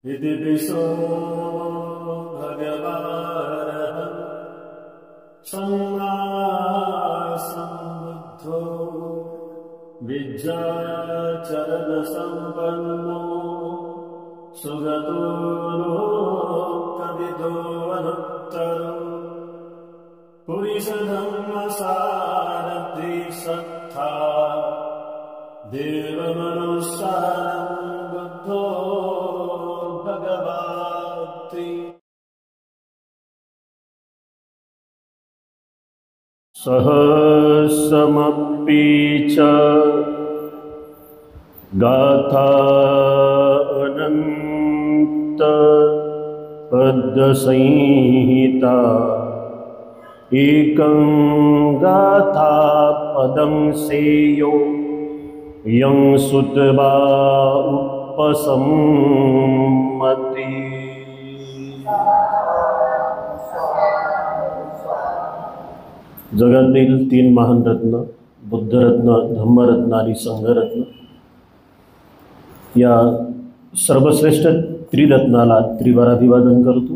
इति पिसो भगवानः सम्मा सम्बुद्धो विद्याचरणसम्पन्नो सुगतो लोकविदो अनुत्तरो पुरुषधर्मसारथि सत्ता देवमनुसारं बुद्धो भगवाति सहस्रमपि च गाथा अनंत पद्यसंहिता एकं गाथा पदं सेयो यं सुतवा उपसम्मति। जगातील तीन महान रत्न बुद्धरत्न, धम्मरत्न आणि संघरत्न या सर्वश्रेष्ठ त्रिरत्नाला त्रिवाराभिवादन करतो।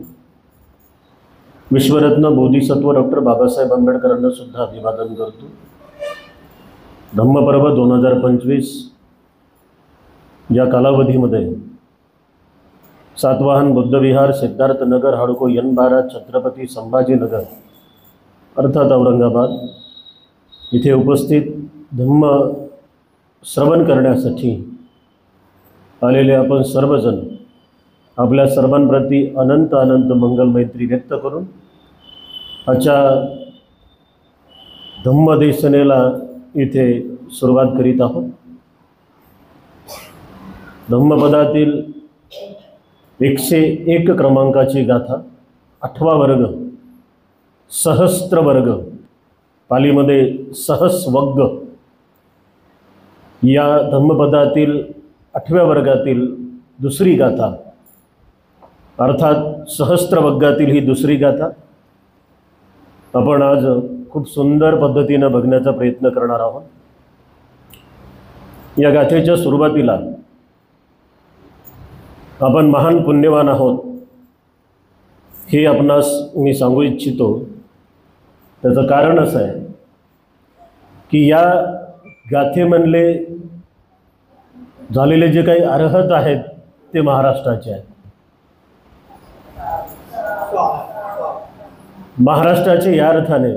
विश्वरत्न बोधिसत्व डॉक्टर बाबासाहेब आंबेडकरांना सुद्धा अभिवादन करतो। धम्मपर्व 2025 या कालावधीमध्ये सातवाहन बुद्धविहार, सिद्धार्थनगर, हडको N12, छत्रपती संभाजीनगर अर्थात औरंगाबाद इथे उपस्थित धम्म श्रवण करण्यासाठी आलेले आपण सर्वजण आपल्या सर्वांप्रती अनंत अनंत मंगल मैत्री व्यक्त करून आजच्या धम्मदेशनेला इथे सुरुवात करीत आहोत। धम्मपदातील 101 क्रमांकाची गाथा 8वा वर्ग सहस्त्र वर्ग, पालीमध्ये सहस्वग्ग, या धम्मपदातील 8व्या वर्गातील दुसरी गाथा अर्थात सहस्त्रवग्गातील ही दुसरी गाथा आपण आज खूप सुंदर पद्धतीने बघण्याचा प्रयत्न करणार आहोत। या गाथेच्या सुरुवातीला आपण महान पुण्यवान आहोत हे आपणास मी सांगू इच्छितो। त्याचं कारण असं आहे की या गाथेमधले झालेले जे काही अर्हत आहेत ते महाराष्ट्राचे आहेत। महाराष्ट्राचे या अर्थाने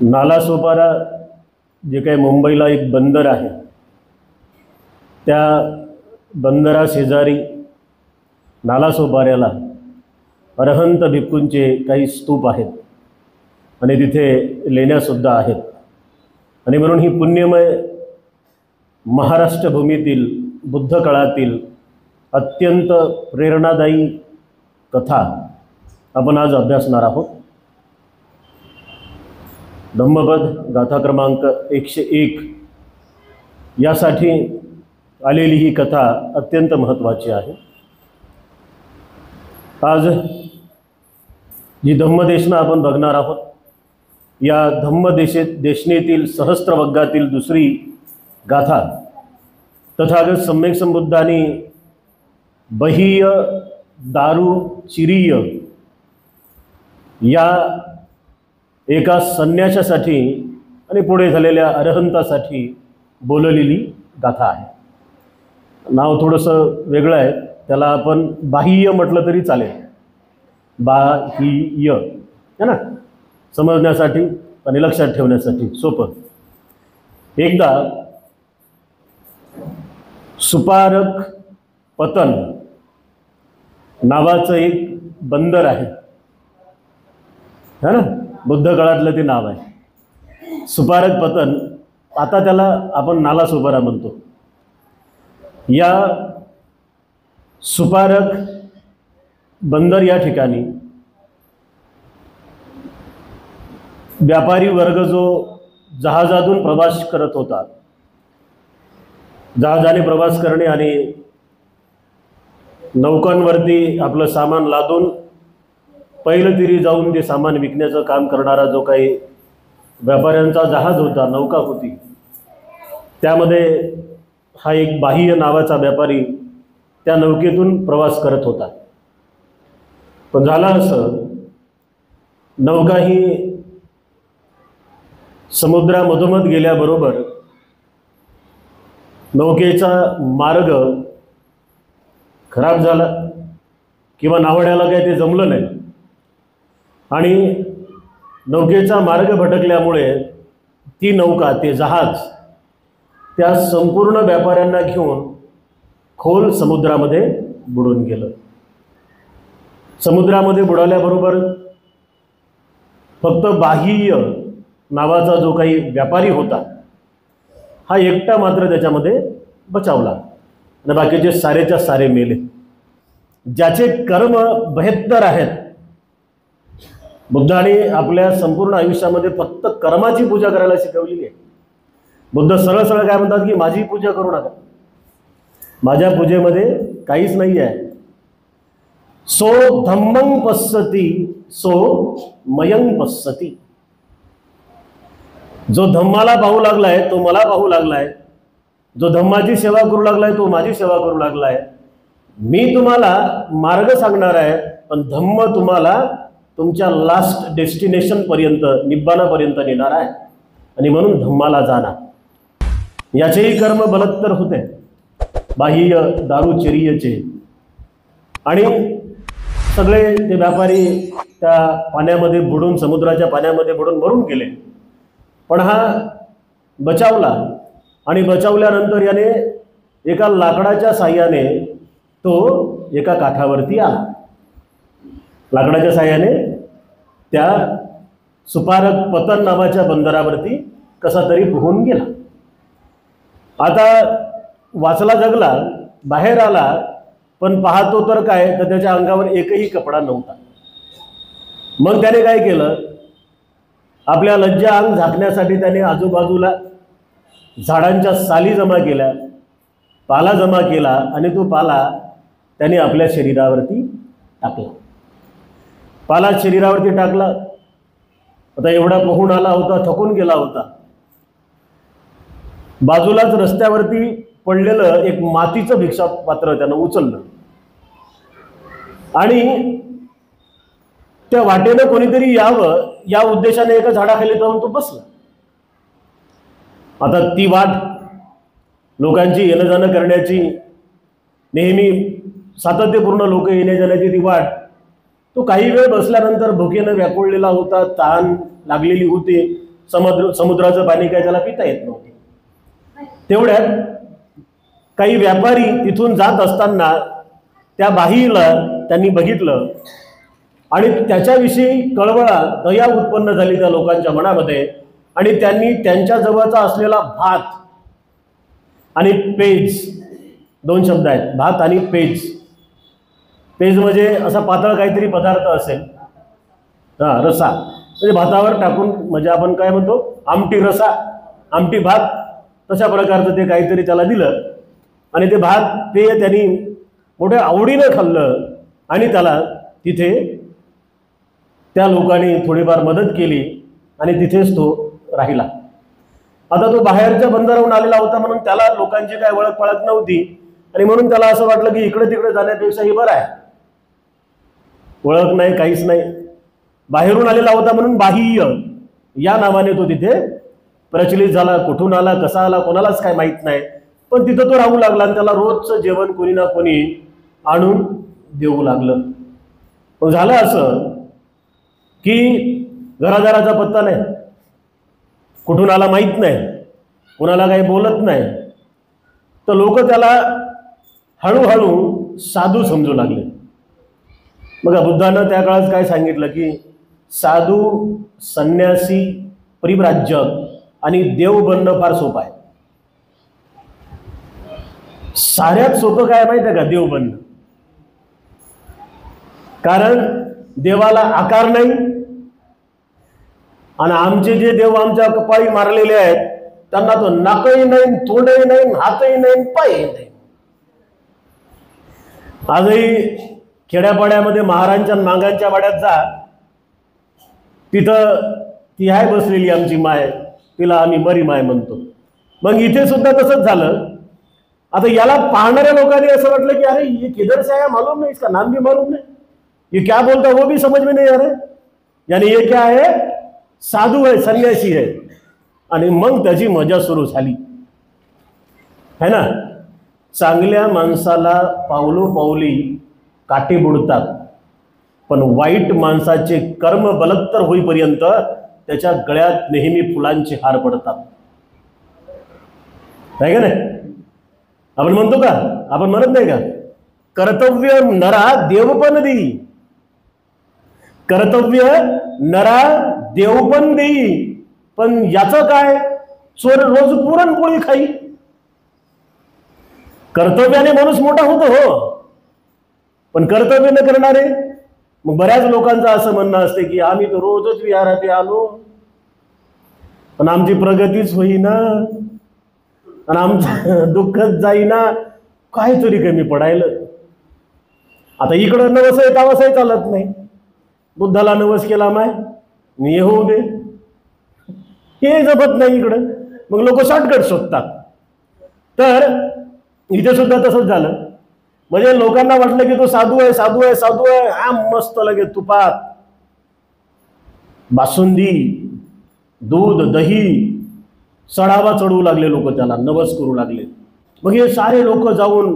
नालासोपारा जे काही मुंबईला एक बंदर आहे त्या बंदरा शेजारी नालासोपाऱ्याला अरहंत भिक्खूंचे काही स्तूप आहेत आणि तिथे लेण्यासुद्धा आहेत आणि म्हणून ही पुण्यमय महाराष्ट्र भूमीतील बुद्ध काळातील अत्यंत प्रेरणादायी कथा आपण आज अभ्यासणार आहोत। धम्मपद गाथा क्रमांक 101 यासाठी आलेली ही कथा अत्यंत महत्त्वाची आहे। आज जी धम्मदेशना आपण बघणार आहोत या धम्मदेशनेतील सहस्त्रवग्गातील दुसरी गाथा तथागत सम्यक संबुद्धांनी बहीय दारू चिरीय या एका संन्याशासाठी आणि पुढे झालेल्या अरहंतासाठी बोललेली गाथा आहे। नाव थोडंसं वेगळं आहे, त्याला आपण बाह्य म्हटलं तरी चालेल, बाह्य है ना, समजण्यासाठी आणि लक्षात ठेवण्यासाठी सोपं। एकदा सुपारक पतन नावाचं एक बंदर आहे है ना, बुद्ध काळातलं ते नाव आहे सुपारक पतन। आता त्याला आपण नालासोपारा म्हणतो। या सुपारक बंदर या ठिकाणी व्यापारी वर्ग जो जहाजातून प्रवास करत होता, जहाजाने प्रवास करणे आणि नौकांवरती आपलं सामान लादून पहिलं तिरी जाऊन ते सामान विकण्याचं काम करणारा जो काही व्यापाऱ्यांचा जहाज होता, नौका होती, त्यामध्ये हा एक बाह्य नावाचा व्यापारी त्या नौकेतून प्रवास करत होता. पण झालं असं, नौका ही समुद्रामधोमध गेल्याबरोबर नौकेचा मार्ग खराब झाला किंवा नावड्याला काही ते जमलं नाही आणि नौकेचा मार्ग भटकल्यामुळे ती नौका, ते जहाज त्या संपूर्ण व्यापाऱ्यांना घेऊन खोल समुद्रामध्ये बुडून गेलं. समुद्रामध्ये बुडाल्याबरोबर फक्त बाह्य नावाचा जो काही व्यापारी होता हा एकटा मात्र त्याच्यामध्ये बचावला आणि बाकीचे सारेच्या सारे मेले. ज्याचे कर्म बहेत्तर आहेत. बुद्धाने आपल्या संपूर्ण आयुष्यामध्ये फक्त कर्माची पूजा करायला शिकवलेली आहे. बुद्ध सरळ सरळ काय म्हणतात की माझी पूजा करू नका, माझ्या पूजेमध्ये काहीच नाही आहे. सो धम्मं पश्यति सो मयं पश्यति. जो धम्माला पाहू लागलाय तो मला पाहू लागलाय, जो धम्माची सेवा करू लागलाय तो माझी सेवा करू लागलाय. मी तुम्हाला मार्ग सांगणार आहे, पण धम्म तुम्हाला तुमच्या लास्ट डेस्टिनेशन पर्यंत, निब्बाणापर्यंत नेणार आहे आणि म्हणून धम्माला जाणार. याचेही कर्म बलत्तर होते, बाह्य दारुचर्येचे. आणि सगळे ते व्यापारी त्या पाण्यामध्ये बुडून, समुद्राच्या पाण्यामध्ये बुडून मरून गेले. पण हा बचावला आणि बचावल्यानंतर याने एका लाकडाच्या साह्याने तो एका काठावरती आला. लाकडाच्या साह्याने त्या सुपारक पतन नावाच्या बंदरावरती कसा तरी पोहून गेला. आता वाचला, जगला, बाहेर आला, पण पाहतो तर काय, तर त्याच्या अंगावर एकही कपडा नव्हता. मग त्याने काय केलं, आपल्या लज्जा अंग झाकण्यासाठी त्याने आजूबाजूला झाडांच्या साली जमा केल्या, पाला जमा केला आणि तो पाला त्याने आपल्या शरीरावरती टाकला. पाला शरीरावरती टाकला. आता एवढा पोहून आला होता, थकून गेला होता. बाजूलाच रस्त्यावरती पडलेलं एक मातीचं भिक्षा पात्र त्यानं उचललं आणि त्या वाटेनं कोणीतरी यावं या उद्देशाने एका झाडाखाली जाऊन तो बसला. आता ती वाट लोकांची येणं जाणं करण्याची, नेहमी सातत्यपूर्ण लोक येण्या जाण्याची ती वाट, तो काही वेळ बसल्यानंतर भुकेनं व्याकुळलेला होता, तहान लागलेली होती. समुद्राचं पाणी काय त्याला पिता येत नव्हतं. तेवढ्यात काही व्यापारी तिथून जात असताना त्या बाईला त्यांनी बघितलं आणि त्याच्याविषयी कळवळा, दया उत्पन्न झाली त्या लोकांच्या मनामध्ये आणि त्यांनी त्यांच्या जवळचा असलेला भात आणि पेज, दोन शब्द आहेत, भात आणि पेज. पेज म्हणजे असा पातळ काहीतरी पदार्थ असेल, रसा, म्हणजे भातावर टाकून, म्हणजे आपण काय म्हणतो आमटी रसा, आमटी भात, तशा प्रकारचं ते काहीतरी त्याला दिलं आणि ते भात पेय त्यांनी मोठ्या आवडीनं खाल्लं आणि त्याला तिथे त्या लोकांनी थोडीफार मदत केली आणि तिथेच तो राहिला. आता तो बाहेरच्या बंदरावरून आलेला होता म्हणून त्याला लोकांची काय ओळख पळत नव्हती आणि म्हणून त्याला असं वाटलं की इकडे तिकडे जाण्यापेक्षा हे बरं आहे, ओळख नाही, काहीच नाही. बाहेरून आलेला होता म्हणून बाह्य या नावाने तो तिथे प्रचलित झाला. कुठून आला, कसा आला, कोणालाच काय माहीत नाही, पण तिथं तो राहू लागला आणि त्याला रोजचं जेवण कोणी ना कोणी आणून देऊ लागलं. पण झालं असं की घरादाराचा पत्ता नाही, कुठून आला माहीत नाही, कोणाला काही बोलत नाही, तर लोक त्याला हळूहळू साधू समजू लागले. बघा, बुद्धानं त्या काळात काय सांगितलं की साधू, संन्यासी, परिव्राजक आणि देव बनणं फार सोपं आहे. साऱ्यात सोपं काय माहिती आहे का? देव बनणं. कारण देवाला आकार नाही आणि आमचे जे देव आमच्या कपाळी मारलेले आहेत त्यांना तो नाकही नाही, तोंडही नाही, हातही नाही, पायही नाही. आजही खेड्यापाड्यामध्ये महाराजांच्या मांगांच्या वाड्यात जा, तिथं ती आहे बसलेली आमची माय, तिला आम्ही बरी माय म्हणतो. मग इथे सुद्धा तसंच झालं. आता याला पाहणाऱ्या लोकांनी असं वाटलं की अरे ये किधर से आया मालूम नहीं, इसका नाम भी मालूम नहीं, ये क्या बोलता वो भी समझ में नहीं आ रहा है, यानी ये क्या है, साधू है, संन्यासी है. आणि मग त्याची मजा सुरू झाली है ना. चांगल्या माणसाला पावलोपावली काटे बुडतात, पण वाईट माणसाचे कर्म बलत्तर होईपर्यंत त्याच्या गळ्यात नेहमी फुलांचे हार पडतात, आहे का नाही. आपण म्हणतो का, आपण म्हणत नाही का, कर्तव्य नरा देवपण देई, कर्तव्य नरा देवपण देई. पण याचं काय, चोर रोज पुरणपोळी खाई. कर्तव्याने माणूस मोठा होतो हो, पण कर्तव्य न करणारे. मग बऱ्याच लोकांचं असं म्हणणं असते की आम्ही तर रोजच विहारात आलो, पण आमची प्रगतीच होईना आणि आमचं दुःखच जाईना, काहीतरी कमी पडायलं. आता इकडं नवस आहे तावसही चालत नाही. बुद्धाला नवस केला माय मी होऊ दे, हे जमत नाही इकडं. मग लोक शॉर्टकट शोधतात. तर इथे सुद्धा तसंच झालं. म्हणजे लोकांना वाटलं की तो साधू आहे, साधू आहे, साधू आहे. हा मस्त लगे तुपात बासुंदी, दूध, दही चढावा चढवू लागले लोक, त्याला नवस करू लागले. मग हे सारे लोक जाऊन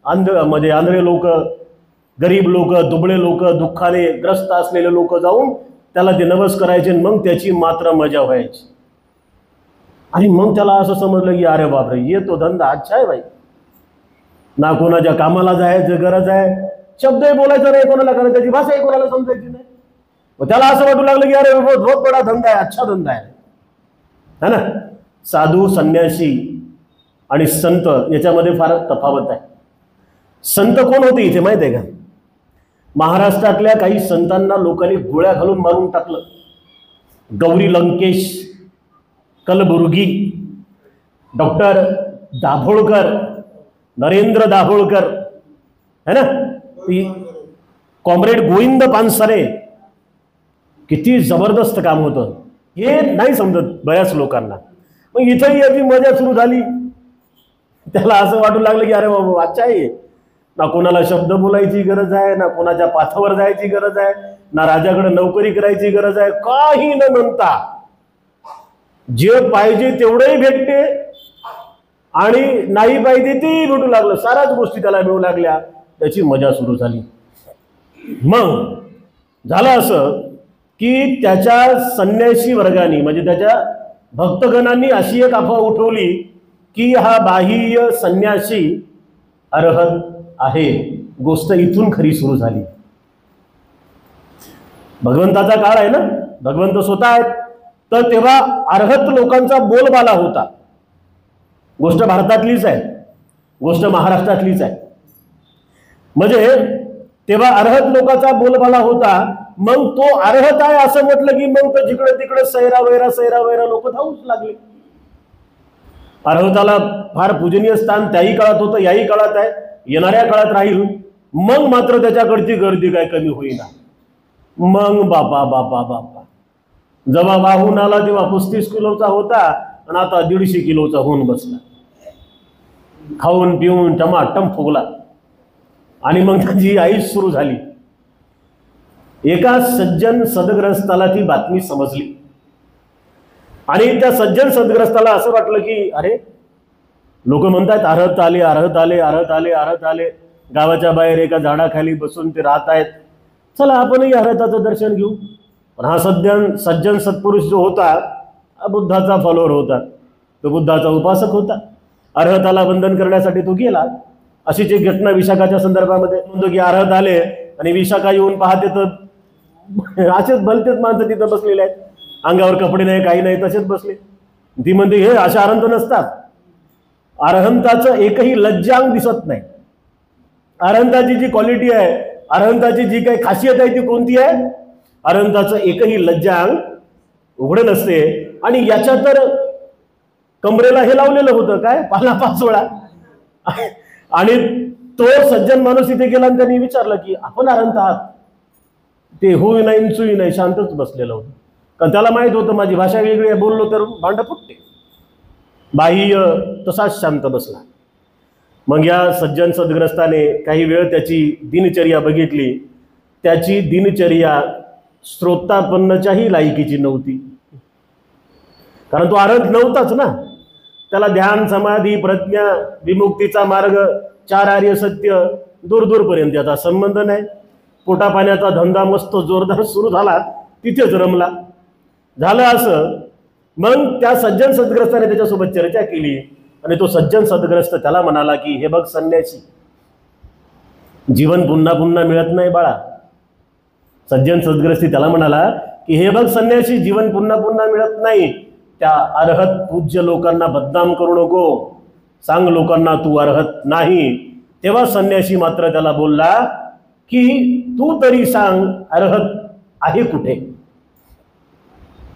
म्हणजे आंधळे लोक, गरीब लोक, दुबळे लोक, दुःखाने ग्रस्त असलेले लोक जाऊन त्याला ते नवस करायचे. मग त्याची मात्र मजा व्हायची. आणि मग त्याला असं समजलं की अरे बापरे, ये तो धंदा अच्छा आहे भाई, ना कोणाच्या कामाला जायचं गरज आहे, शब्दही बोलायचा नाही कोणाला, कारण त्याची भाषाही कोणाला समजायची नाही. मग त्याला असं वाटू लागलं की अरे बहुत बडा धंदा आहे, अच्छा धंदा आहे ना. साधू, संन्यासी आणि संत याच्यामध्ये फार तफावत आहे. संत कोण होते इथे माहित आहे का, महाराष्ट्रातल्या काही संतांना लोकांनी गोळ्या घालून मारून टाकलं. गौरी लंकेश, कलबुर्गी, डॉक्टर दाभोळकर, नरेंद्र दाभोळकर है ना, कॉम्रेड गोविंद पानसरे, किती जबरदस्त काम होतं. हे नाही समजत बऱ्याच लोकांना. मग इथंही याची मजा सुरू झाली. त्याला असं वाटू लागलं की अरे बाबा अच्छा आहे, ना कोणाला शब्द बोलायची गरज आहे, ना कोणाच्या पाथावर जायची गरज आहे, ना राजाकडे नोकरी करायची गरज आहे, काही न म्हणता जे पाहिजे तेवढंही भेटते आणि नाही पाहिजे तेही भेटू लागलं. साऱ्याच गोष्टी त्याला मिळू लागल्या. त्याची मजा सुरू झाली. मग झालं असं की त्याच्या संन्यासी वर्गाने म्हणजे त्याच्या भक्तगणांनी अशी एक अफवा उठवली की हा बाह्य संन्यासी अर्हत आहे. गोष्ट इथून खरी सुरू झाली. भगवंताचा काळ आहे ना, भगवंत स्वतः आहेत. तर तेव्हा अर्हत लोकांचा बोलबाला होता. गोष्ट भारतातलीच आहे, गोष्ट महाराष्ट्रातलीच आहे. म्हणजे तेव्हा अर्हत लोकांचा बोलबाला होता. मग तो अर्हत आहे असं म्हटलं की मग तो जिकडे तिकडे सैरा वैरा लोक धावूच लागले. अर्हताला फार पूजनीय स्थान त्याही काळात होतं, याही काळात आहे, येणाऱ्या काळात राहील. मग मात्र त्याच्याकडची गर्दी काय कमी होईना. मग बापा बापा बापा जेव्हा वाहून आला तेव्हा 35 किलोचा होता आणि आता 150 किलोचा होऊन बसला. खाऊन पिऊन टमाटम फुगला. आणि मग त्याची आईच सुरू झाली. एका सज्जन सदग्रस्ताला ती बातमी समजली आणि त्या सज्जन सदग्रस्ताला असं वाटलं की अरे लोक म्हणतात अर्हत आले, अर्हत आले, अर्हत आले, अर्हत आले. गावाच्या बाहेर एका झाडाखाली बसून ते राहत आहेत. चला आपणही अर्हताचं दर्शन घेऊ. पण हा सज्जन सत्पुरुष जो होता हा बुद्धाचा फॉलोअर होता. तो बुद्धाचा उपासक होता. अर्हताला वंदन करण्यासाठी तो गेला. अशीच एक घटना विशाखाच्या संदर्भामध्ये म्हणतो की अर्हत आले आणि विशाखा येऊन पाहते तर असेच भलतेच माणसं तिथं बसलेले आहेत. अंगावर कपडे नाही, काही नाही, तसेच बसले. ती म्हणते हे अशा अरहंत नसतात. अरहंताचं एकही लज्जांग दिसत नाही. अरहंताची जी क्वालिटी आहे, अरहंताची जी काही खासियत आहे ती कोणती आहे? अरहंताचं एकही लज्जांग उघडे नसते. आणि याच्या तर कमरेला हे लावलेलं होतं काय, पाला पाचोळा. आणि तो सज्जन माणूस तिथे गेला आणि त्यांनी विचारलं की आपण अरहंत आहात? ते होई नाही चुई नाही, शांतच बसलेलं होतं. कारण त्याला माहित होतं माझी भाषा वेगळी आहे, बोललो तर भांड फुटते. बाह्य तसाच शांत बसला. मग या सज्जन सद्ग्रस्ताने काही वेळ त्याची दिनचर्या बघितली. त्याची दिनचर्या श्रोतापन्नच्याही लायकीची नव्हती, कारण तो अरहत नव्हताच ना. त्याला ध्यान, समाधी, प्रज्ञा, विमुक्तीचा मार्ग, 4 आर्य सत्य दूरदूरपर्यंत त्याचा संबंध नाही. पोटा पाण्याचा धंदा मस्त जोरदार सुरू झाला, तिथेच रमला. झालं असं, मग त्या सज्जन सद्ग्रस्ताने त्याच्यासोबत चर्चा केली आणि तो सज्जन सद्ग्रस्त त्याला म्हणाला की हे बघ संन्यासी, जीवन पुन्हा पुन्हा मिळत नाही बाळा. सज्जन सद्ग्रस्ती त्याला म्हणाला की हे बघ संन्यासी, जीवन पुन्हा पुन्हा मिळत नाही. त्या अर्हत पूज्य लोकांना बदनाम करू नको, सांग लोकांना तू अर्हत नाही. तेव्हा संन्यासी मात्र त्याला बोलला की तू तरी सांग अर्हत आहे कुठे.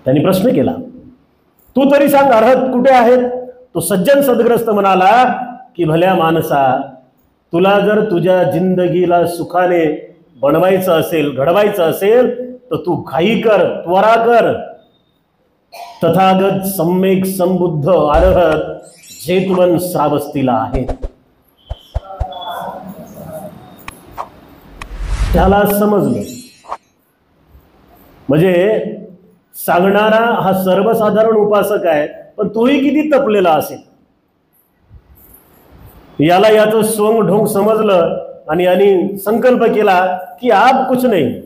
त्यांनी प्रश्न केला, तू तरी सांग अर्हत कुठे आहेत. तो सज्जन सद्ग्रस्त म्हणाला की भल्या माणसा, तुला जर तुझ्या जिंदगीला सुखाने बनवायचं असेल, घडवायचं असेल, तर तू घाई कर, त्वरा कर. तथागत सम्यक संबुद्ध अर्हत जेतवन श्रावस्तीला आहेत. त्याला समजलं. म्हणजे सांगणारा हा सर्वसाधारण उपासक आहे, पण तोही किती तपलेला असेल. याला याचं सोंग ढोंग समजलं आणि याने संकल्प केला की आप कुछ नाही,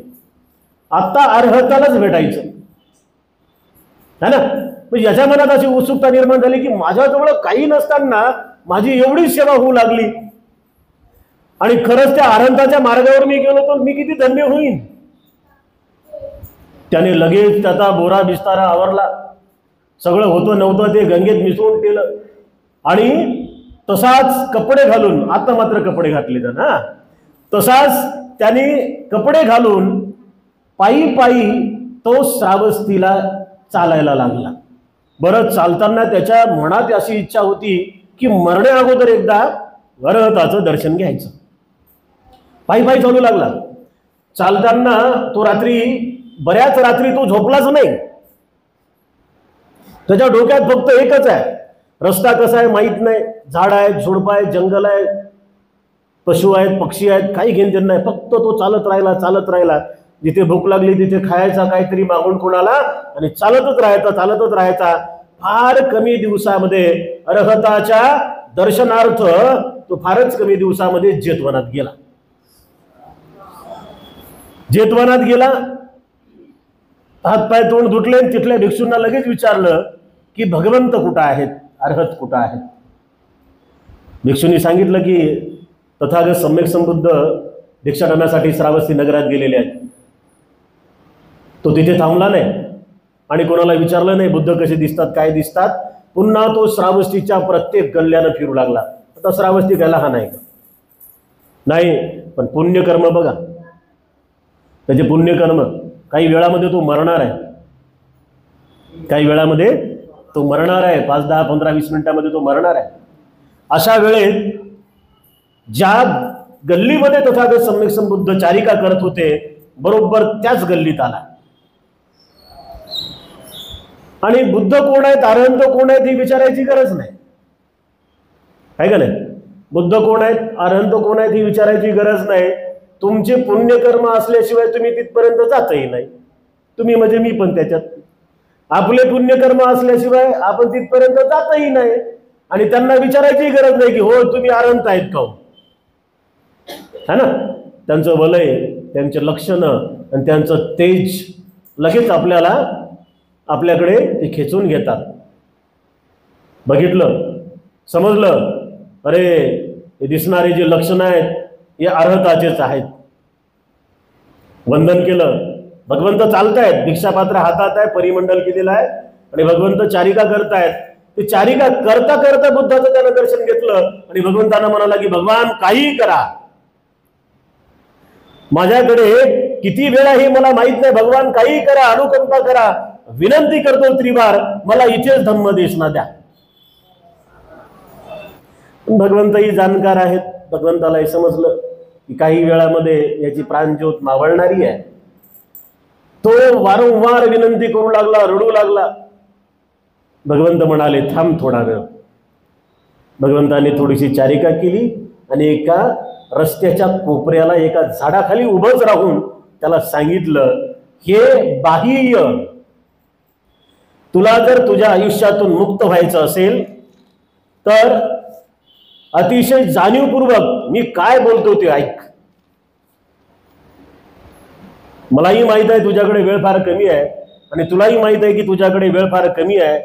आता अर्हतालाच भेटायचं है ना. म्हणजे याच्या मनात अशी उत्सुकता निर्माण झाली की माझ्याजवळ काही नसताना माझी एवढी सेवा होऊ लागली आणि खरंच त्या अर्हताच्या मार्गावर मी गेलो तर मी किती धन्य होईन. त्याने लगेच त्याचा बोरा बिस्तारा आवरला, सगळं होतं नव्हतं ते गंगेत मिसळून केलं आणि तसाच कपडे घालून, आता मात्र कपडे घातले ना, तसाच त्याने कपडे घालून पायी पायी तो श्रावस्तीला चालायला लागला. बरं, चालताना त्याच्या मनात अशी इच्छा होती की मरण्या अगोदर एकदा अर्हताचं दर्शन घ्यायचं. पायी पायी चालू लागला. चालताना तो बऱ्याच रात्री तो झोपलाच नाही. त्याच्या डोक्यात फक्त एकच आहे, रस्ता कसा आहे माहीत नाही, झाड आहेत, झुडप आहेत, जंगल आहे, पशु आहेत, पक्षी आहेत, काही घेणदेण नाही. फक्त तो चालत राहिला. जिथे भूक लागली तिथे खायचा काहीतरी मागून कोणाला आणि चालतच राहायचा. फार कमी दिवसामध्ये अर्हताच्या दर्शनार्थ तो फारच कमी दिवसामध्ये जेतवनात गेला. हातपाय तोंड धुतले. तिथल्या भिक्षूंना लगेच विचारलं की भगवंत कुठं आहेत, अर्हत कुठं आहेत. भिक्षूंनी सांगितलं की तथागत सम्यक संबुद्ध भिक्षाटनासाठी श्रावस्ती नगरात गेलेले आहेत. तो तिथे थांबला नाही आणि कोणाला विचारलं नाही बुद्ध कसे दिसतात, काय दिसतात. पुन्हा तो श्रावस्तीच्या प्रत्येक गल्ल्यानं फिरू लागला. आता श्रावस्ती काय लहान आहे का? नाही, पण पुण्यकर्म बघा, त्याचे पुण्यकर्म. काही वेळामध्ये तो मरणार आहे, 5, 10, 15, 20 मिनिटांमध्ये तो मरणार आहे. अशा वेळेत ज्या गल्लीमध्ये तथागत सम्यक संबुद्ध चारिका करत होते, बरोबर त्याच गल्लीत आला आणि बुद्ध कोण आहेत, अरहंत कोण आहेत ही विचारायची गरज नाही, आहे का नाही. बुद्ध कोण आहेत, अरहंत कोण आहेत ही विचारायची गरज नाही. तुमचे पुण्यकर्म असल्याशिवाय तुम्ही तिथपर्यंत जातही नाही. तुम्ही म्हणजे मी पण त्याच्यात. आपले पुण्यकर्म असल्याशिवाय आपण तिथपर्यंत जातही नाही आणि त्यांना विचारायची गरज नाही की हो तुम्ही अरहंत आहेत का, है ना. त्यांचं वलय, त्यांचे लक्षणं आणि त्यांचं तेज लगेच आपल्याकडे ते खेचून घेतात. बघितलं, समजलं, अरे हे दिसणारे जे लक्षणं आहेत हे अर्हताचेच आहेत. वंदन केलं, भगवंत चालतायत, भिक्षापात्र हातात आहे, परिमंडल केलेलं आहे आणि भगवंत चारिका करतायत. ते चारिका करता करता बुद्धाचं त्यानं दर्शन घेतलं आणि भगवंतानं म्हणाला की भगवान काही करा, माझ्याकडे किती वेळा हे मला माहित नाही, भगवान काही करा, अनुकंपा करा, विनंती करतो त्रिवार, मला इथेच धम्मदेशना द्या. भगवंतही जाणकार आहेत. भगवंतालाही समजलं की काही वेळामध्ये याची प्राणज्योत मावळणारी आहे. तो वारंवार विनंती करू लागला, रडू लागला. भगवंत म्हणाले थांब थोडा वेळ. भगवंताने थोडीशी चारिका केली आणि एका रस्त्याच्या कोपऱ्याला एका झाडाखाली उभंच राहून त्याला सांगितलं, हे बाह्य, तुला जर तुझ्या आयुष्यातून मुक्त व्हायचं असेल तर अतिशय जाणीवपूर्वक मी काय बोलतो ते ऐक. मलाही माहित आहे तुझ्याकडे वेळ फार कमी आहे आणि तुलाही माहित आहे की तुझ्याकडे वेळ फार कमी आहे.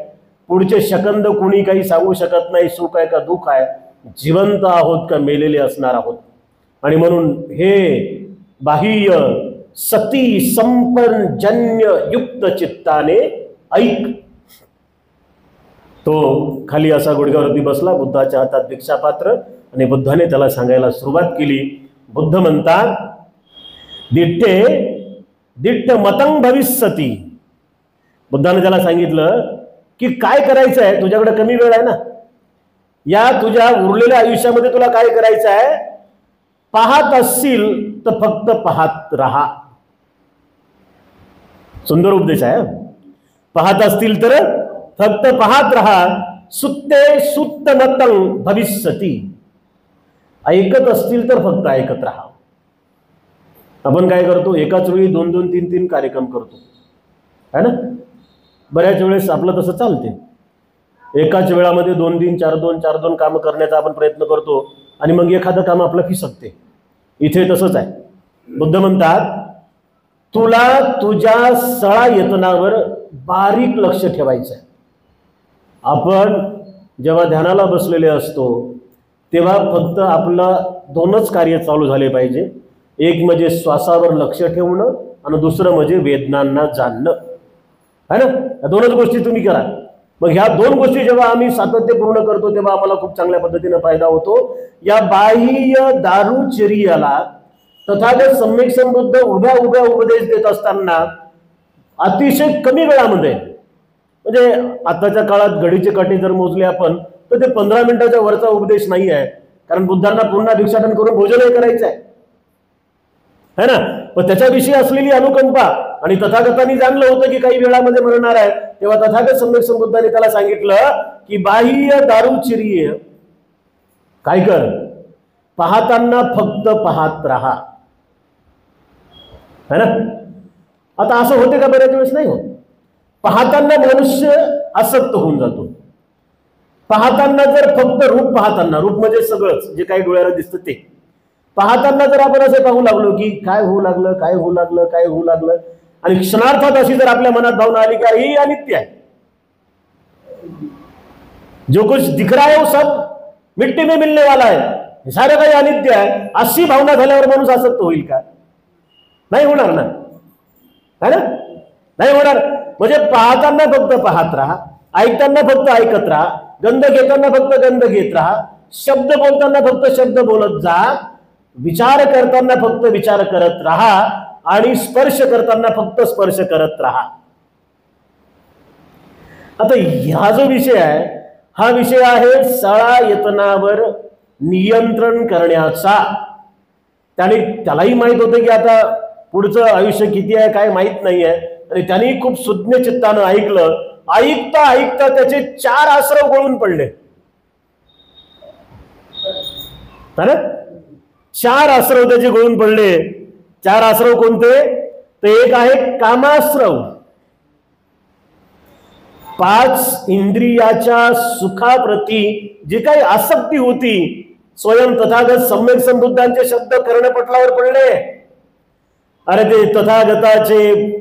पुढचे सेकंद कोणी काही सांगू शकत नाही, सुख आहे का दुःख आहे, जिवंत आहोत का मेलेले असणार आहोत. आणि म्हणून हे बाह्य सती संपन्नजन्य युक्त चित्ताने ऐक. तो खाली असा गुडघ्यावरती बसला, बुद्धाच्या हातात भिक्षापात्र, आणि बुद्धाने त्याला सांगायला सुरुवात केली. बुद्ध म्हणतात, दिट्टे दिट्ट मतंग भविष्यती. बुद्धाने त्याला सांगितलं की काय करायचं आहे, तुझ्याकडे कमी वेळ आहे ना, या तुझ्या उरलेल्या आयुष्यामध्ये तुला काय करायचं आहे, पाहत असशील तर फक्त पाहत राहा. सुंदर उपदेश आहे. पाहत असतील तर फक्त पाहत राहा. सुत्ते सुत्त मतंग भविष्यती. ऐकत असतील तर फक्त ऐकत राहा. आपण काय करतो, एकाच वेळी 2-2, 3-3 कार्यक्रम करतो है ना. बऱ्याच वेळेस आपलं तसं चालते. एकाच वेळामध्ये 2-3, 4-2 कामं करण्याचा आपण प्रयत्न करतो आणि मग एखादं काम आपलं फिसकते. इथे तसंच आहे. बुद्ध म्हणतात, तुला तुझ्या सळा यत्नावर बारीक लक्ष ठेवायचं आहे. आपण जेव्हा ध्यानाला बसलेले असतो तेव्हा फक्त आपलं 2च कार्य चालू झाले पाहिजे. एक म्हणजे श्वासावर लक्ष ठेवणं आणि दुसरं म्हणजे वेदनांना जाणणं है ना. या 2च गोष्टी तुम्ही करा. मग ह्या 2 गोष्टी जेव्हा आम्ही सातत्यपूर्ण करतो तेव्हा आम्हाला खूप चांगल्या पद्धतीने फायदा होतो. या बाह्य दारुचर्याला तथागत सम्यक संबुद्ध उभ्या उभ्या उपदेश देत असताना अतिशय कमी वेळामध्ये, म्हणजे आताच्या काळात घडीचे काटे जर मोजले आपण तर ते 15 मिनिटाच्या वरचा उपदेश नाही आहे. कारण बुद्धांना पुन्हा भिक्षाटन करून भोजनही करायचं आहे ना. पण त्याच्याविषयी असलेली अनुकंपा, आणि तथागतांनी जाणलं होतं की काही वेळामध्ये मरणार आहे, तेव्हा तथागत सम्यक संबुद्धांनी त्याला सांगितलं की बाह्य दारुचिर्य काय कर, पाहताना फक्त पाहत राहा है ना. आता असं होते का, बऱ्याच वेळेस नाही होत. पाहताना मनुष्य आसक्त होऊन जातो. पाहताना जर फक्त रूप पाहताना, रूप म्हणजे सगळंच जे काही डोळ्याला दिसतं ते पाहताना जर आपण असे पाहू लागलो की काय होऊ लागलं, काय होऊ लागलं, काय होऊ लागलं, आणि क्षणार्थात अशी जर आपल्या मनात भावना आली की अरे हे अनित्य आहे, जो कुछ दिख रहा है वो सब मिट्टी में मिलने वाला है, हे सारं काही अनित्य आहे, अशी भावना झाल्यावर माणूस आसक्त होईल का? नाही होणार ना, है ना, नाही होणार. म्हणजे पाहताना फक्त पाहत राहा, ऐकताना फक्त ऐकत राहा, गंध घेताना फक्त गंध घेत राहा, शब्द बोलताना फक्त शब्द बोलत जा, विचार करताना फक्त विचार करत राहा, आणि स्पर्श करताना फक्त स्पर्श करत राहा. आता हा जो विषय आहे हा विषय आहे सळा यत्नावर नियंत्रण करण्याचा. त्यालाही माहित होतं की आता पुढचं आयुष्य किती आहे काय माहित नाही आहे, आणि त्यांनी खूप सुज्ञ चित्तानं ऐकलं. ऐकता ऐकता त्याचे 4 आश्रव गळून पडले. 4 आश्रव त्याचे गळून पडले. 4 आश्रव कोणते? तर एक आहे कामाश्रव. 5 इंद्रियाच्या सुखाप्रती जी काही आसक्ती होती, स्वयं तथागत सम्यक संबुद्धांचे शब्द कर्णपटलावर पडले. अरे ते तथागताचे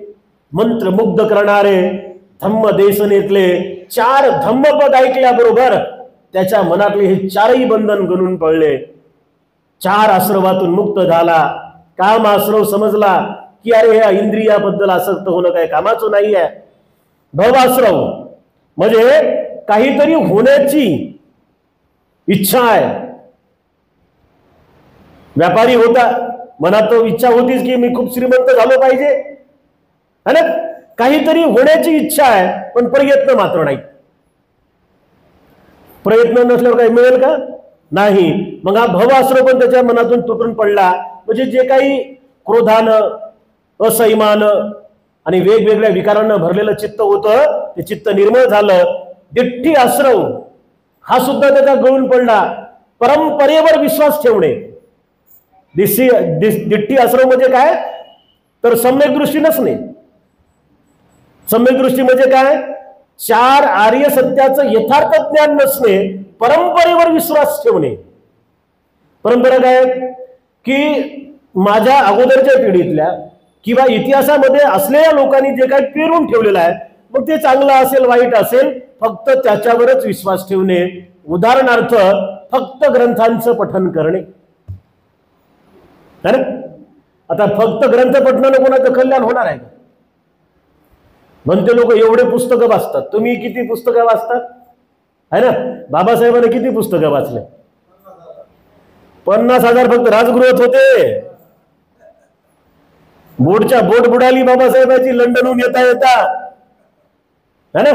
मंत्र मुग्ध करणारे धम्म देशनेतले 4 धम्मपद ऐकल्याबरोबर त्याच्या मनातले हे 4ही बंधन गळून पडले. 4 आश्रवातून मुक्त झाला. काम आश्रव समजला की अरे ह्या इंद्रियाबद्दल आसक्त होणं काय कामाचं नाही आहे. भवाश्रव म्हणजे काहीतरी होण्याची इच्छा आहे. व्यापारी होता, मनात तो इच्छा होतीच की मी खूप श्रीमंत झालो पाहिजे है ना. काहीतरी होण्याची इच्छा आहे पण प्रयत्न मात्र नाही. प्रयत्न नसल्यावर काही मिळेल का? नाही. मग हा भवाश्रव पण त्याच्या मनातून तुटून पडला. म्हणजे जे काही क्रोधानं, असैमानं आणि वेगवेगळ्या विकारांना भरलेलं चित्त होतं ते चित्त निर्मळ झालं. दिठ्ठी आश्रव हा सुद्धा त्याचा गळून पडला. परंपरेवर विश्वास ठेवणे. दिट्ठी आश्रम म्हणजे काय तर सम्यक दृष्टी नसणे. सम्यक दृष्टी म्हणजे काय, चार आर्य सत्याचं यथार्थ ज्ञान नसणे, परंपरेवर विश्वास ठेवणे. परंपरा काय की माझ्या अगोदरच्या पिढीतल्या किंवा इतिहासामध्ये असलेल्या लोकांनी जे काही पेरून ठेवलेलं आहे, मग ते चांगलं असेल वाईट असेल, फक्त त्याच्यावरच विश्वास ठेवणे. उदाहरणार्थ फक्त ग्रंथांचं पठन करणे. आता फक्त ग्रंथ पठनानं कोणाचं कल्याण होणार आहे का? म्हणते लोक एवढे पुस्तकं वाचतात. तुम्ही किती पुस्तकं वाचतात है ना? बाबासाहेबांनी किती पुस्तकं वाचले? 50,000 फक्त राजगृहात होते. बोट बुडाली बाबासाहेबांची लंडनहून येता येता, है ना?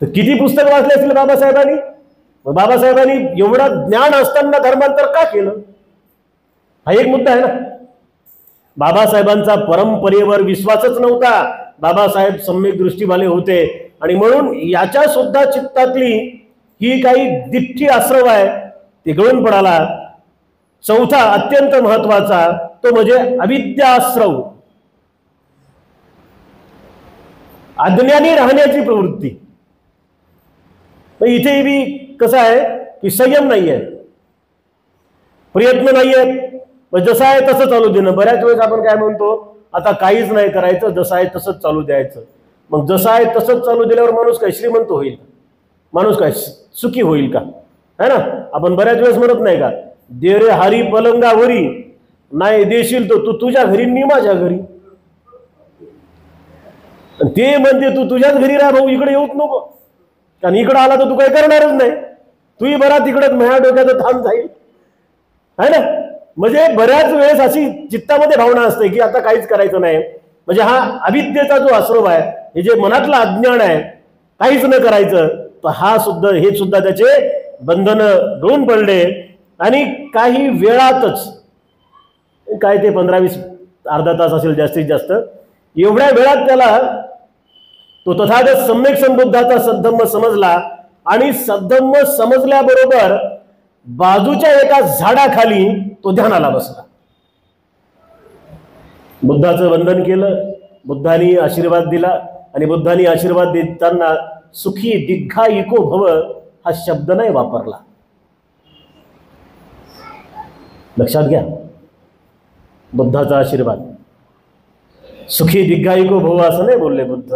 तर किती पुस्तक वाचले असतील बाबासाहेबांनी? बाबासाहेबांनी एवढं ज्ञान असताना धर्मांतर का केलं? हा एक मुद्दा आहे ना. बाबासाहेबांचा परंपरेवर विश्वासच नव्हता. बाबासाहेब सम्यक दृष्टीवाले होते आणि म्हणून याच्या सुद्धा चित्तातली ही काही दिठ्ठी आश्रव आहे ते गळून पडाला. चौथा अत्यंत महत्वाचा तो म्हणजे अविद्याश्रव, अज्ञानी राहण्याची प्रवृत्ती. इथे बी कसं आहे की संयम नाहीये, प्रयत्न नाहीये. जसं आहे तसं चालू देणं. बऱ्याच वेळेस आपण काय म्हणतो, आता काहीच नाही करायचं, जसं आहे तसंच चालू द्यायचं. मग जसं आहे तसंच चालू दिल्यावर माणूस काय श्रीमंत होईल? माणूस काय सुखी होईल का? है ना? आपण बऱ्याच वेळेस म्हणत नाही का, दे रे हरी पलंगावरी, नाही देशील तो तू तुझ्या घरी मी माझ्या घरी. ते म्हणते तू तुझ्याच घरी राहा भाऊ, इकडे येऊच नको, कारण इकडे आला तर तू काही करणारच नाही. तूही बरा तिकडे माझ्या डोक्याचं थांब जाईल, है ना? म्हणजे बऱ्याच वेळेस अशी चित्तामध्ये भावना असते की आता काहीच करायचं नाही. म्हणजे हा अविद्येचा जो आश्रव आहे, हे जे मनातलं अज्ञान आहे, काहीच न करायचं, तर हे सुद्धा त्याचे बंधन गळून पडले. आणि काही वेळातच, काय ते 15-20 अर्धा तास असेल जास्तीत जास्त, एवढ्या वेळात त्याला तो तथागत सम्यक संबुद्धाचा सद्धम्म समजला. आणि सद्धम्म समजल्याबरोबर बाजूच्या एका झाडाखाली तो ध्यानाला बसला. बुद्धाचं वंदन केलं, बुद्धांनी आशीर्वाद दिला. आणि बुद्धांनी आशीर्वाद देताना सुखी दीर्घायुको भव हा शब्द नाही वापरला. लक्षात घ्या, बुद्धाचा आशीर्वाद सुखी दीर्घायुको भव असं नाही बोलले बुद्ध.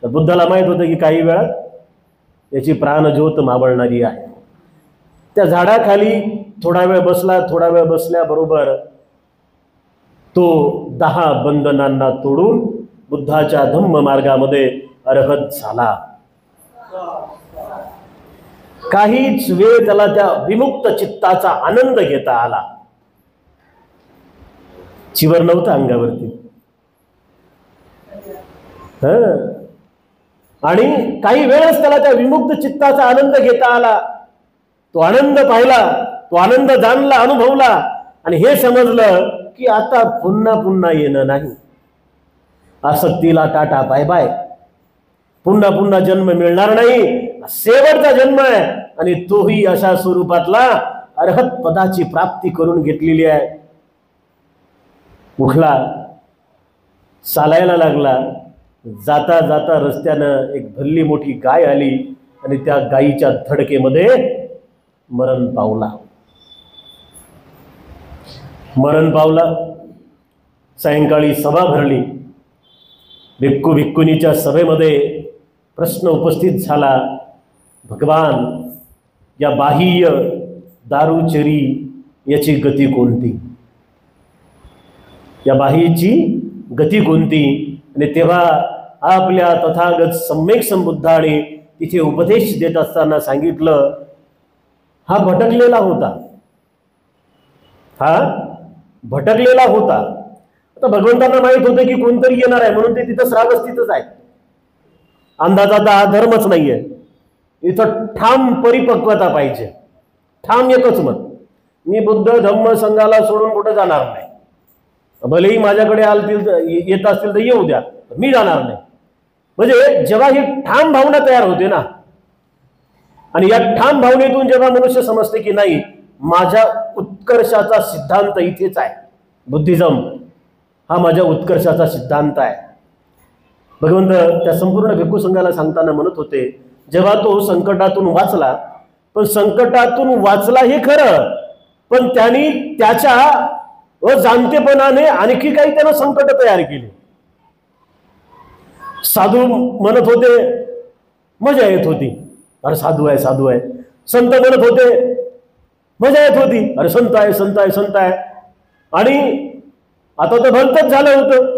तर बुद्धाला माहित होतं की काही वेळात याची प्राणज्योत मावळणारी आहे. त्या झाडाखाली थोडा वेळ बसला. थोडा वेळ बसल्याबरोबर तो 10 बंधनांना तोडून बुद्धाच्या धम्म मार्गामध्ये अर्हत झाला. काहीच वेळ त्याला त्या विमुक्त चित्ताचा आनंद घेता आला. चिवर नव्हता अंगावरती. आणि काही वेळच त्याला त्या विमुक्त चित्ताचा आनंद घेता आला. तो आनंद पाहिला, तो आनंद जाणला, अनुभवला. आणि हे समजलं की आता पुन्हा पुन्हा येणं नाही. आसक्तीला टाटा बाय बाय. पुन्हा पुन्हा जन्म मिळणार नाही. शेवटचा जन्म आहे आणि तोही अशा स्वरूपातला अर्हत पदाची प्राप्ती करून घेतलेली आहे. उठला, चालायला लागला. जाता जाता रस्त्यानं एक भल्ली मोठी गाय आली आणि त्या गायीच्या धडकेमध्ये मरण पावला. मरण पावला. सायंकाळी सभा भरली. भिक्खू भिक्खुनीच्या सभेमध्ये प्रश्न उपस्थित झाला, भगवान, या बाह्य दारुचरी याची गती कोणती? या बाह्यची गती कोणती? आणि तेव्हा आपल्या तथागत सम्यक संबुद्धाने तिथे उपदेश देत असताना सांगितलं, हा भटकलेला होता. हा भटकलेला होता. आता भगवंतांना माहित होतं की कोणतरी येणार आहे, म्हणून ते तिथं श्रावस्थितच आहे. अंदाजाचा हा धर्मच नाहीये. इथं ठाम परिपक्वता पाहिजे. ठाम एकच मत, मी बुद्ध धम्म संघाला सोडून कुठं जाणार नाही. भलेही माझ्याकडे येत असतील तर येऊ द्या, मी जाणार नाही. म्हणजे जेव्हा ही ठाम भावना तयार होते ना, आणि या ठाम भावनेतून जेव्हा मनुष्य समजते की नाही, माझ्या उत्कर्षाचा सिद्धांत इथेच आहे, बुद्धिझम हा माझ्या उत्कर्षाचा सिद्धांत आहे. भगवंत त्या संपूर्ण भिक्खू संघाला सांगताना म्हणत होते, जेव्हा तो संकटातून वाचला, पण संकटातून वाचला हे खरं, पण त्यांनी त्याच्या अजाणतेपणाने आणखी काही त्यानं संकट तयार केले. साधू म्हणत होते मजा येत होती, अरे साधू आहे साधू आहे. संत म्हणत होते मजा येत होती, अरे संत आहे संत आहे संत आहे. आणि आता तर भलतच झालं होतं,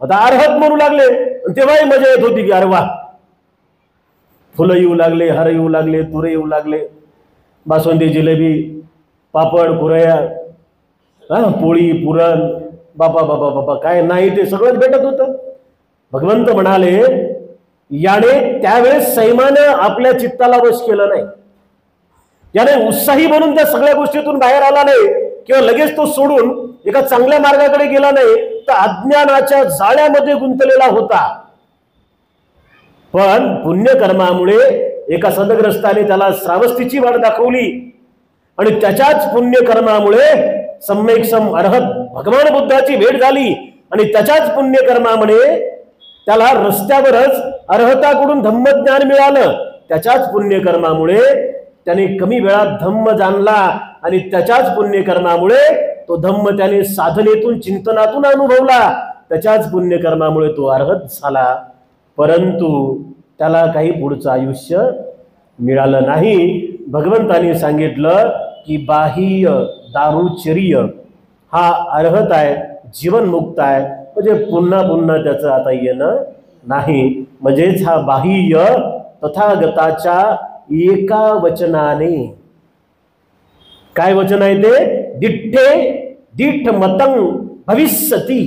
आता अर्हत म्हणू लागले, तेव्हाही मजा येत होती की अरे वा, फुलं येऊ लागले, हार येऊ लागले, तुरे येऊ लागले, बासुंदी जिलेबी पापड कुरया पोळी पुरण, बाबा बाबा बाबा काय नाही ते सगळंच भेटत होतं. भगवंत म्हणाले, याने त्यावेळेस सैमानं आपल्या चित्ताला वश केलं नाही, याने उत्साही म्हणून त्या सगळ्या गोष्टीतून बाहेर आला नाही, किंवा लगेच तो सोडून एका चांगल्या मार्गाकडे गेला नाही, तर अज्ञानाच्या जाळ्यामध्ये गुंतलेला होता. पण पुण्यकर्मामुळे एका सदग्रस्ताने त्याला श्रावस्तीची वाट दाखवली, आणि त्याच्याच पुण्यकर्मामुळे सम्यक सम अर्हत भगवान बुद्धाची भेट झाली, आणि त्याच्याच पुण्यकर्मामुळे त्याला रस्त्यावरच अर्हताकडून धम्मज्ञान मिळालं. त्याच्याच पुण्यकर्मामुळे त्याने कमी वेळात धम्म जाणला, आणि त्याच्याच पुण्यकर्मामुळे तो धम्म त्याने साधनेतून चिंतनातून अनुभवला. त्याच्याच पुण्यकर्मामुळे तो अर्हत झाला, परंतु त्याला काही पुढचं आयुष्य मिळालं नाही. भगवंतांनी सांगितलं की बाह्य दारुचर्य हा अर्हत आहे, जीवनमुक्त आहे, म्हणजे पुन्हा पुन्हा त्याचं आता येणं नाही. म्हणजेच हा बाह्य तथागताच्या एका वचनाने, काय वचन आहे ते, दिठ्ठे दिठ मतंग भविष्यती.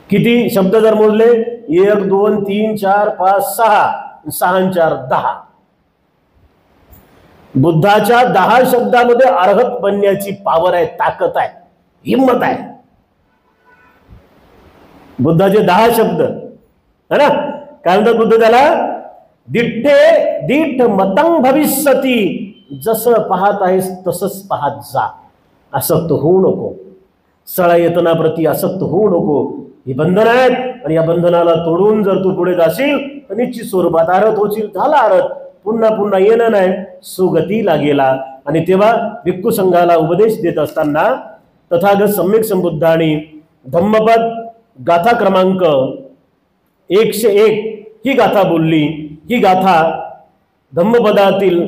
किती शब्द जर मोजले, 1 2 3 4 5 6, 6 4 10, बुद्धाच्या 10 शब्दामध्ये अर्हत बनण्याची पावर आहे, ताकद आहे, हिम्मत आहे. बुद्धाचे 10 शब्द है ना. काय म्हणतात बुद्ध त्याला, दिठ्ठे दिठ मतंग भविष्यती, जसं पाहत आहेस तसंच पाहत जा, आसक्त होऊ नको, सळा येतनाप्रती आसक्त होऊ नको. ही बंधन आहेत, आणि या बंधनाला तोडून जर तू पुढे जाशील तर निश्चित स्वरूपात अर्हत होशील. झाला अर्हत, पुन्हा पुन्हा येणं नाही, सुगतीला गेला. आणि तेव्हा भिक्खू संघाला उपदेश देत असताना तथागत सम्यक संबुद्धांनी धम्मपद गाथा क्रमांक 101 ही गाथा बोलली. ही गाथा धम्मपदातील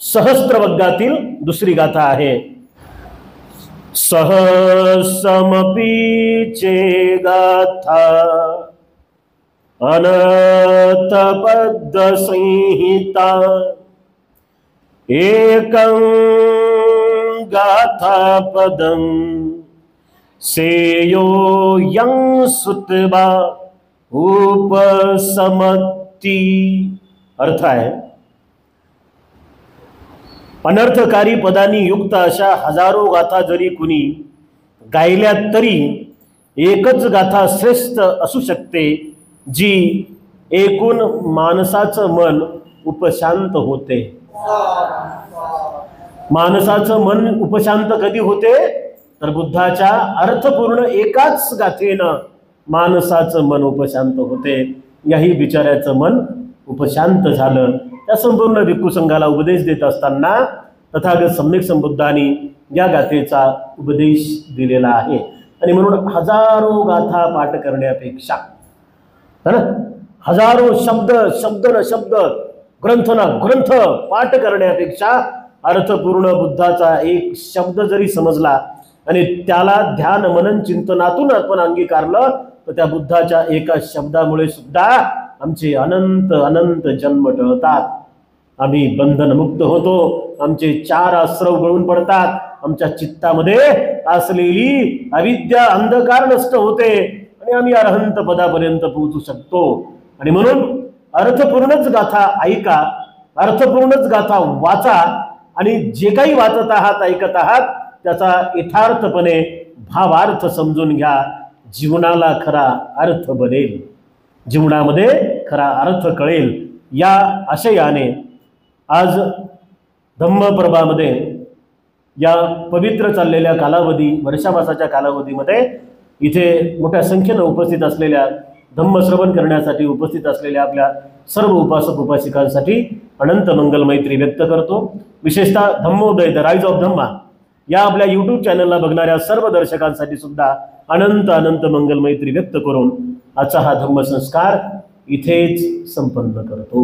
सहस्त्रवग्गातील दुसरी गाथा आहे. सहस्रमपि चे गाथा अनर्थपद संहिता, एकं गाथा पदं सेयो यं सुतबा उपसमती. अर्थ आहे, अनर्थकारी पदांनी युक्त अशा हजारो गाथा जरी कुणी गायल्या तरी एकच गाथा श्रेष्ठ असू शकते, जी एकूण माणसाचं मन उपशांत होते. माणसाचं मन उपशांत कधी होते, तर बुद्धाच्या अर्थपूर्ण एकाच गाथेनं माणसाचं मन उपशांत होते. याही बिचाऱ्याचं मन उपशांत झालं. त्या संपूर्ण भिक्खू संघाला उपदेश देत असताना तथागत सम्यक संबुद्धांनी या गाथेचा उपदेश दिलेला आहे. आणि म्हणून हजारो गाथा पाठ करण्यापेक्षा, है ना, हजारो शब्द न शब्द, ग्रंथ ना ग्रंथ पाठ करण्यापेक्षा अर्थपूर्ण बुद्धाचा एक शब्द जरी समजला आणि त्याला ध्यान मनन चिंतनातून आपण अंगीकारलं, तर त्या बुद्धाच्या एका शब्दामुळे सुद्धा आमचे अनंत अनंत जन्म टळतात. आम्ही बंधनमुक्त होतो, आमचे 4 आश्रव गळून पडतात, आमच्या चित्तामध्ये असलेली अविद्या अंधकार नष्ट होते, आणि आम्ही अरहंत पदापर्यंत पोहोचू शकतो. आणि म्हणून अर्थपूर्णच गाथा ऐका, अर्थपूर्णच गाथा वाचा, आणि जे काही वाचत आहात ऐकत आहात त्याचा यथार्थपणे भावार्थ समजून घ्या. जीवनाला खरा अर्थ बनेल, जीवनामध्ये खरा अर्थ कळेल. या आशयाने आज धम्मप्रभामध्ये या पवित्र चाललेल्या कालावधी वर्षामासाच्या कालावधीमध्ये इथे मोठ्या संख्येनं उपस्थित असलेल्या धम्मश्रवण करण्यासाठी उपस्थित असलेल्या आपल्या सर्व उपासक उपासिकांसाठी अनंत मंगल मैत्री व्यक्त करतो। विशेषतः धम्मोदय द राईज ऑफ धम्मा या आपल्या यूट्यूब चॅनलला बघणाऱ्या सर्व दर्शकांसाठी सुद्धा अनंत अनंत मंगल मैत्री व्यक्त करून आजचा हा धम्मसंस्कार इथेच संपन्न करतो।